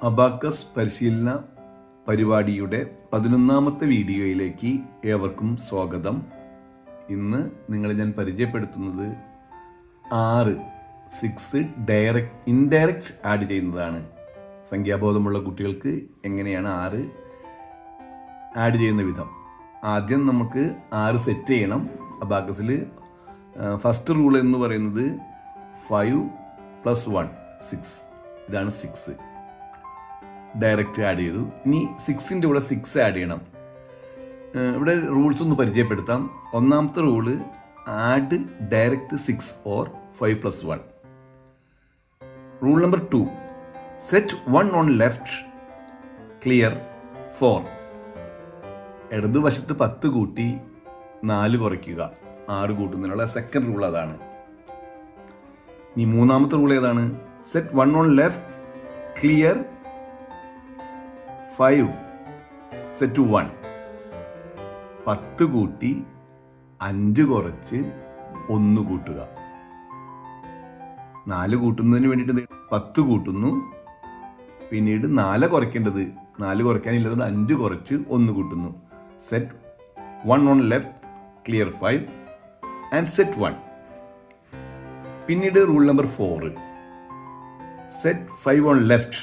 Abacus പരിശീലന പരിപാടിയുടെ 11ാമത്തെ വീഡിയോയിലേക്ക് ഏവർക്കും സ്വാഗതം. ഇന്ന് നിങ്ങളെ ഞാൻ പരിചയപ്പെടുത്തുന്നത് 6 ഇൻഡയറക്റ്റ് ആഡ് ചെയ്യുന്നതാണ്. സംഖ്യാബോധമുള്ള കുട്ടികൾക്ക് എങ്ങനെയാണ് 6 ആഡ് ചെയ്യുന്ന വിധം. ആദ്യം നമുക്ക് 6 സെറ്റ് ചെയ്യണം. അബാക്കസിൽ ഫസ്റ്റ് റൂൾ എന്ന് പറയുന്നത് 5 + 1 6. ഇതാണ് 6 ഡയറക്റ്റ് ആഡ് ചെയ്തു. ഇനി 6ൻ്റെ കൂടെ 6 ആഡ് ചെയ്യണം. ഇവിടെ റൂൾസ് ഒന്ന് പരിചയപ്പെടുത്താം. ഒന്നാമത്തെ rule add direct 6 or 5 + 1. Rule number 2, set 1 on left, clear 4. ഇടതുവശത്ത് 10 കൂട്ടി 4 കുറയ്ക്കുക. 6 കൂട്ടുന്നതിനുള്ള സെക്കൻഡ് റൂൾ അതാണ്. ഇനി മൂന്നാമത്തെ റൂൾ ഏതാണ്? Set 1 on left, clear 5, set 1. 10 കൂട്ടി 5 കുറച്ച് 1 കൂട്ടുക. 4 കൂട്ടുന്നതിന് വേണ്ടിയിട്ട് 10 കൂട്ടുന്നു. പിന്നീട് 4 കുറയ്ക്കേണ്ടത്, 4 കുറയ്ക്കാനില്ലാതെ 5 കുറച്ച് 1 കൂട്ടുന്നു. Set 1 on left, clear 5 and set 1. പിന്നീട് rule number 4, set 5 on left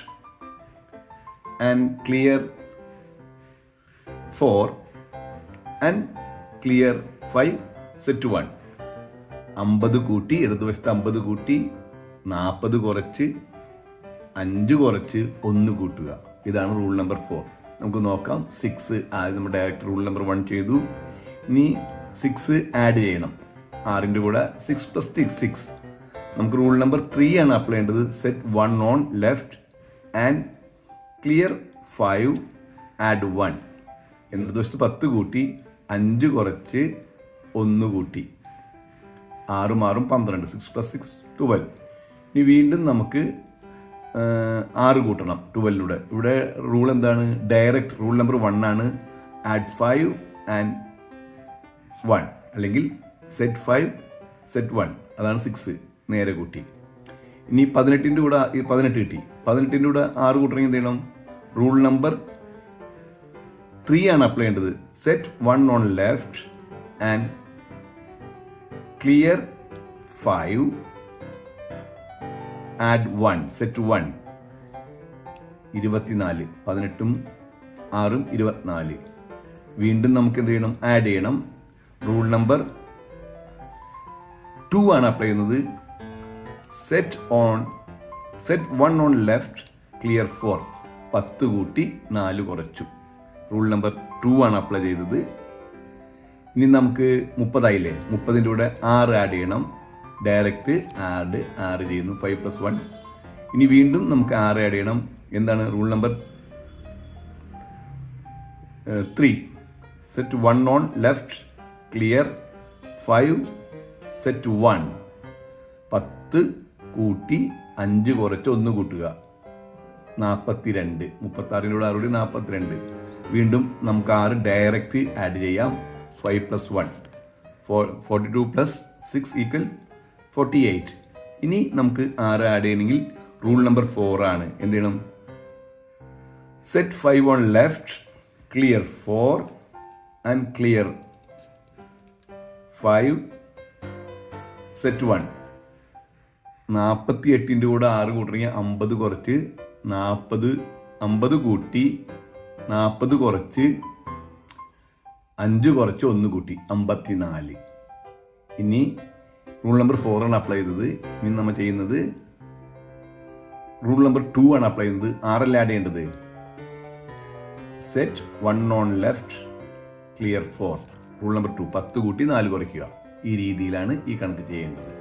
and clear 4 and clear 5, set 1. 50 കൂട്ടി, ഇടതുവശത്ത് 50 കൂട്ടി 40 കുറച്ച് 5 കുറച്ച് 1 കൂട്ടുക. ഇതാണ് റൂൾ നമ്പർ 4. നമുക്ക് നോക്കാം. 6 ആദ്യം നമ്മൾ ഡയറക്റ്റ് റൂൾ നമ്പർ 1 ചെയ്തു. ഇനി 6 ആഡ് ചെയ്യണം. 6ൻ്റെ കൂടെ 6 + 6. നമുക്ക് റൂൾ നമ്പർ 3 ആണ് അപ്ലൈ ചെയ്യേണ്ടത്. Set 1 on left and clear 5, add 1. ഇടതുവശത്ത് 10 കൂട്ടി 5 കുറച്ച് 1 കൂട്ടി 6 6 12, 6 + 6 12. ഇനി വീണ്ടും നമുക്ക് 6 കൂട്ടണം 12ലൂടെ. ഇവിടെ റൂൾ എന്താണ്? ഡയറക്റ്റ് റൂൾ നമ്പർ 1 ആണ്. ആഡ് 5 and 1, അല്ലെങ്കിൽ സെറ്റ് 5 സെറ്റ് 1. അതാണ് 6 നേരെ കൂട്ടി. ഇനി 18ൻ്റെ കൂടെ 18 കിട്ടി. 18ൻ്റെ കൂടെ 6 കൂട്ടണമെങ്കിൽ എന്ത് ചെയ്യണം? റൂൾ നമ്പർ 3 ആണ് അപ്ലൈ ചെയ്യേണ്ടത്. Set 1 on left and clear 5, add 1, set 1. 24, 18ഉം 6ഉം 24. വീണ്ടും നമുക്ക് എന്ത് ചെയ്യണം? ആഡ് ചെയ്യണം. റൂൾ നമ്പർ 2 ആണ് അപ്ലൈ ചെയ്യുന്നത്. Set 1 on left, clear 4. 10 കൂട്ടി 4 കുറച്ചു. റൂൾ നമ്പർ 2 ആണ് അപ്ലൈ ചെയ്തത്. ഇനി നമുക്ക് 30 ആയില്ലേ? 30ൻ്റെ കൂടെ 6 ആഡ് ചെയ്യണം. ഡയറക്റ്റ് ആഡ് 6 ചെയ്യുന്നു. 5 + 1. ഇനി വീണ്ടും നമുക്ക് 6 ആഡ് ചെയ്യണം. എന്താണ് rule number 3? Set 1 on left, clear 5, set 1. 10 കൂട്ടി 5 കുറച്ച് 1 കൂട്ടുക. 42. 36ൻ്റെ കൂടെ 6 42. വീണ്ടും നമുക്ക് 6 ഡയറക്റ്റ് ആഡ് ചെയ്യാം. 5 + 1, 42 + 6 = 48. ഇനി നമുക്ക് 6 ആഡ് ചെയ്യണമെങ്കിൽ റൂൾ നമ്പർ 4 ആണ്. എന്ത് ചെയ്യണം? Set 5 on left, clear 4 and clear 5, set 1. 48ൻ്റെ കൂടെ 6 കൂട്ടണമെങ്കിൽ 50 കുറച്ച് 50 കൂട്ടി 40 കുറച്ച് 5 കുറച്ച് 1 കൂട്ടി 54. ഇനി റൂൾ നമ്പർ 4 ആണ് അപ്ലൈ ചെയ്തത്. ഇനി നമ്മൾ ചെയ്യുന്നത് റൂൾ നമ്പർ 2 ആണ് അപ്ലൈ ചെയ്യുന്നത്. 6 ആഡ് ചെയ്യേണ്ടത്. Set 1 on left, clear 4. Rule number 2, 10 കൂട്ടി 4 കുറയ്ക്കുക. ഈ രീതിയിലാണ് ഈ കണക്ക് ചെയ്യേണ്ടത്.